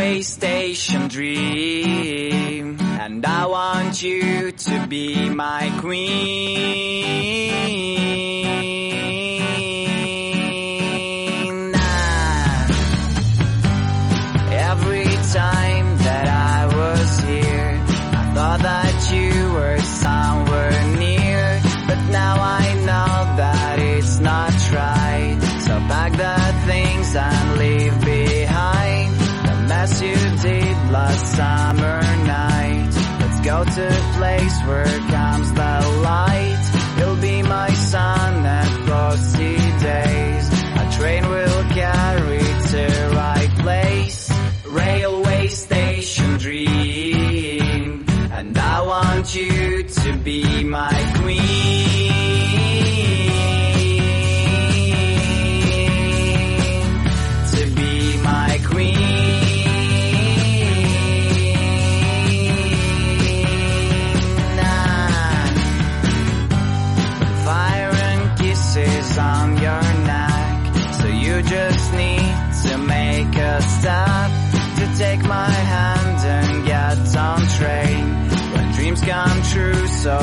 railway station dream, and I want you to be my queen. Every time that I was here, I thought that you were somewhere near, but now I know that it's not right. So pack the things and leave behind the mess you did last summer night. Let's go to a place where comes the light. You'll be my sun and frosty days. A train will carry to the right place. Railway station dream, and I want you to be my queen. To be my queen. Fire and kisses on your neck, so you just need to make a step to take my hand and get on train. When dreams come true, so